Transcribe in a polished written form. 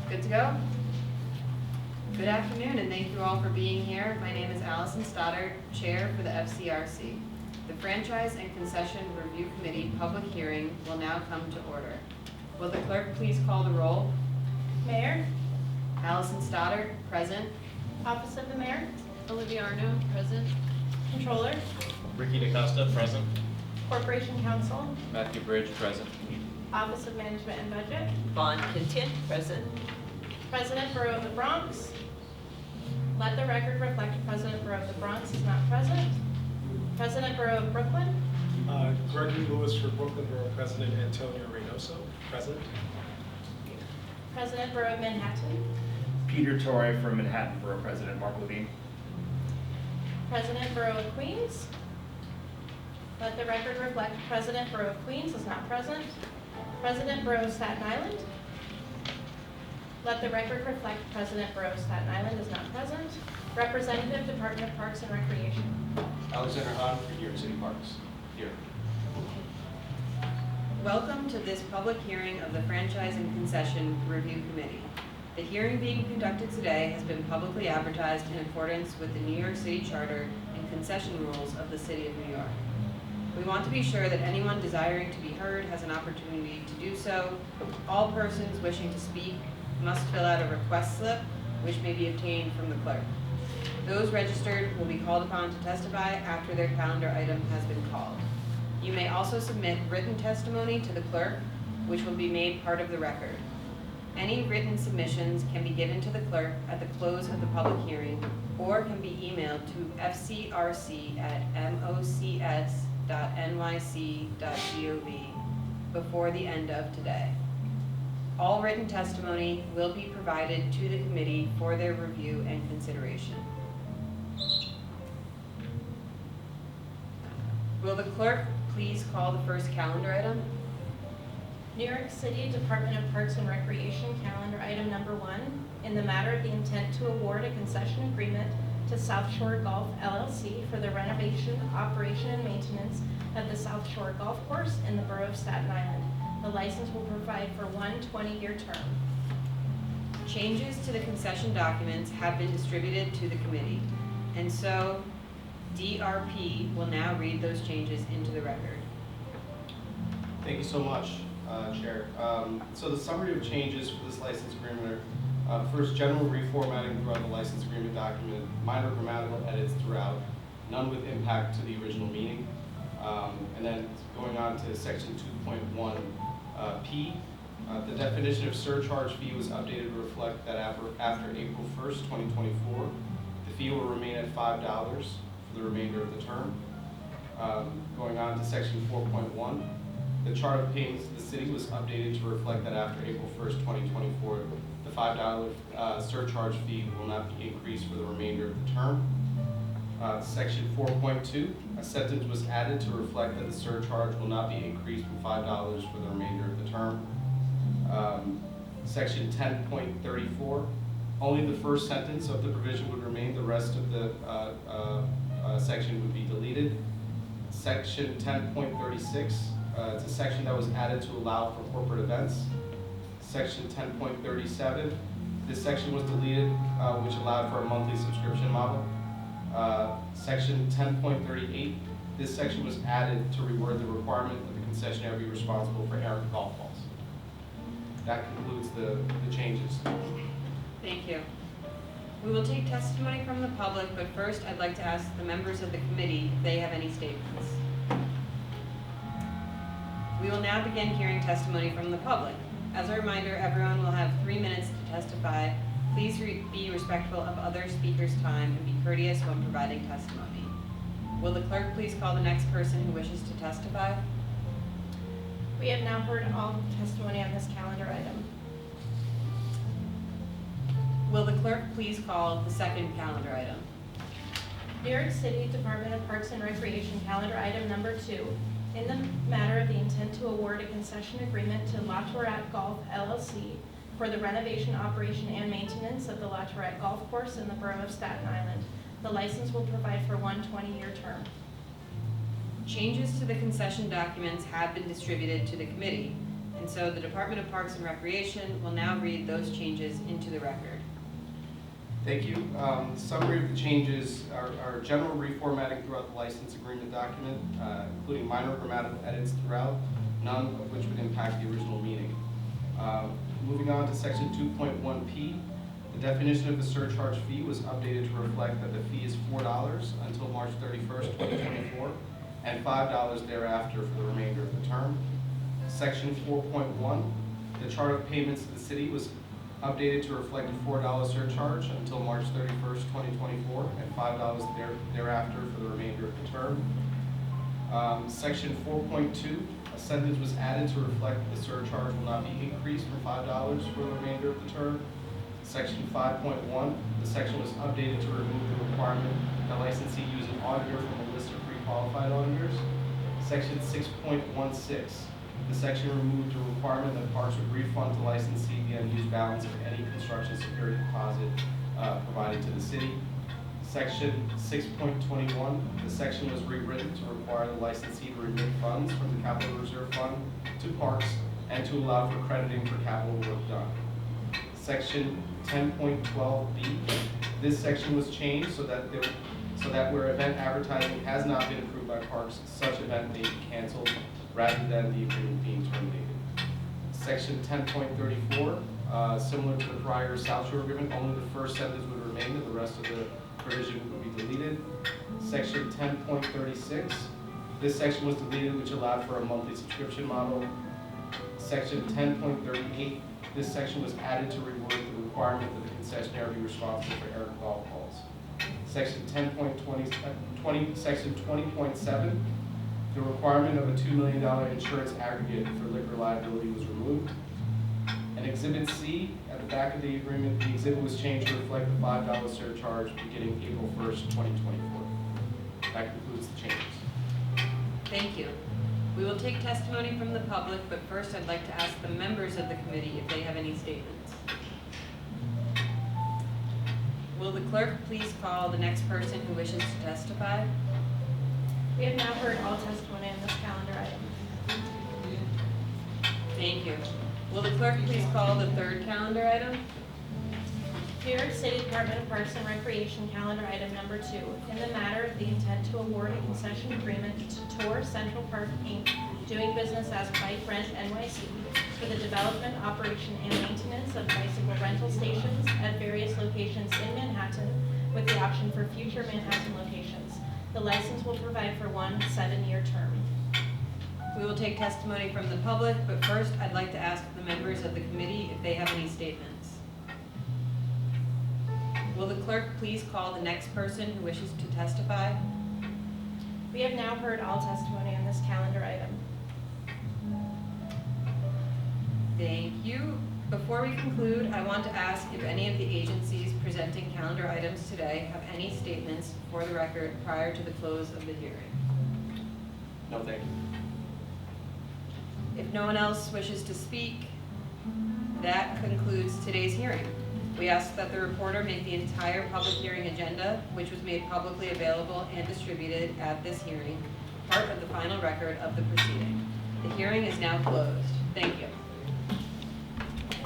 Good to go? Good afternoon, and thank you all for being here. My name is Allison Stoddard, Chair for the FCRC. The Franchise and Concession Review Committee public hearing will now come to order. Will the clerk please call the roll? Mayor, Allison Stoddard, present. Office of the Mayor, Olivia Arno, present. Controller, Ricky DaCosta, present. Corporation Counsel, Matthew Bridge, present. Office of Management and Budget, Vaughn Content, present. President Borough of the Bronx. Let the record reflect President Borough of the Bronx is not present. President Borough of Brooklyn, Gregory Lewis for Brooklyn Borough President Antonio Reynoso, present. President Borough of Manhattan, Peter Torre for Manhattan Borough President Mark Levine. President Borough of Queens. Let the record reflect President Borough of Queens is not present. President Borough of Staten Island. Let the record reflect President Borough of Staten Island is not present. Representative Department of Parks and Recreation. Alexander Hahn for New York City Parks. Here. Welcome to this public hearing of the Franchise and Concession Review Committee. The hearing being conducted today has been publicly advertised in accordance with the New York City Charter and concession rules of the City of New York. We want to be sure that anyone desiring to be heard has an opportunity to do so. All persons wishing to speak must fill out a request slip, which may be obtained from the clerk. Those registered will be called upon to testify after their calendar item has been called. You may also submit written testimony to the clerk, which will be made part of the record. Any written submissions can be given to the clerk at the close of the public hearing or can be emailed to fcrc@mocs.nyc.gov before the end of today. All written testimony will be provided to the committee for their review and consideration. Will the clerk please call the first calendar item? New York City Department of Parks and Recreation calendar item number 1, in the matter of the intent to award a concession agreement to South Shore Golf LLC for the renovation, operation, and maintenance of the South Shore Golf Course in the Borough of Staten Island. The license will provide for one 20-year term. Changes to the concession documents have been distributed to the committee, and so DRP will now read those changes into the record. Thank you so much, Chair. So the summary of changes for this license agreement are, first, general reformatting throughout the license agreement document, minor grammatical edits throughout, none with impact to the original meaning. And then going on to section 2.1 P, the definition of surcharge fee was updated to reflect that after April 1st, 2024, the fee will remain at $5 for the remainder of the term. Going on to section 4.1, the chart of payments to the city was updated to reflect that after April 1st, 2024, the $5 surcharge fee will not be increased for the remainder of the term. Section 4.2, a sentence was added to reflect that the surcharge will not be increased from $5 for the remainder of the term. Section 10.34, only the first sentence of the provision would remain, the rest of the section would be deleted. Section 10.36, it's a section that was added to allow for corporate events. Section 10.37, this section was deleted, which allowed for a monthly subscription model. Section 10.38, this section was added to reword the requirement that the concessionaire be responsible for errant golf balls. That concludes the changes. Thank you. We will take testimony from the public, but first I'd like to ask the members of the committee if they have any statements. We will now begin hearing testimony from the public. As a reminder, everyone will have 3 minutes to testify. Please be respectful of other speakers' time and be courteous when providing testimony. Will the clerk please call the next person who wishes to testify? We have now heard all testimony on this calendar item. Will the clerk please call the second calendar item? New York City Department of Parks and Recreation calendar item number 2, in the matter of the intent to award a concession agreement to La Tourette Golf LLC for the renovation, operation, and maintenance of the La Tourette Golf Course in the Borough of Staten Island. The license will provide for one 20-year term. Changes to the concession documents have been distributed to the committee, And so the Department of Parks and Recreation will now read those changes into the record. Thank you. Summary of the changes are general reformatting throughout the license agreement document, including minor grammatical edits throughout, none of which would impact the original meaning. Moving on to section 2.1p, the definition of the surcharge fee was updated to reflect that the fee is $4 until March 31st, 2024, and $5 thereafter for the remainder of the term. Section 4.1, the chart of payments to the city was updated to reflect a $4 surcharge until March 31st, 2024, and $5 thereafter for the remainder of the term. Section 4.2, a sentence was added to reflect that the surcharge will not be increased from $5 for the remainder of the term. Section 5.1, the section was updated to remove the requirement that licensee use an auditor from a list of pre-qualified auditors. Section 6.16, the section removed the requirement that parks would refund to licensee the unused balance of any construction security deposit provided to the city. Section 6.21, the section was rewritten to require the licensee to remit funds from the capital reserve fund to parks and to allow for crediting for capital work done. Section 10.12b, this section was changed so that where event advertising has not been approved by parks, such event may be canceled rather than the agreement being terminated. Section 10.34, similar to the prior South Shore agreement, only the first sentence would remain and the rest of the provision would be deleted. Section 10.36, this section was deleted, which allowed for a monthly subscription model. Section 10.38, this section was added to reword the requirement that the concessionaire be responsible for errant golf balls. Section 10.20, section 20.7, the requirement of a $2 million insurance aggregate for liquor liability was removed. And Exhibit C, at the back of the agreement, the exhibit was changed to reflect the $5 surcharge beginning April 1st, 2024. That concludes the changes. Thank you. We will take testimony from the public, but first I'd like to ask the members of the committee if they have any statements. Will the clerk please call the next person who wishes to testify? We have now heard all testimony on this calendar item. Thank you. Will the clerk please call the third calendar item? New York City Department of Parks and Recreation calendar item number 2, in the matter of the intent to award a concession agreement to Tour Central Park, Inc., doing business as Bike Rent NYC, for the development, operation, and maintenance of bicycle rental stations at various locations in Manhattan, with the option for future Manhattan locations. The license will provide for one 7-year term. We will take testimony from the public, but first I'd like to ask the members of the committee if they have any statements. Will the clerk please call the next person who wishes to testify? We have now heard all testimony on this calendar item. Thank you. Before we conclude, I want to ask if any of the agencies presenting calendar items today have any statements for the record prior to the close of the hearing. No, thank you. If no one else wishes to speak, that concludes today's hearing. We ask that the reporter make the entire public hearing agenda, which was made publicly available and distributed at this hearing, part of the final record of the proceeding. The hearing is now closed. Thank you.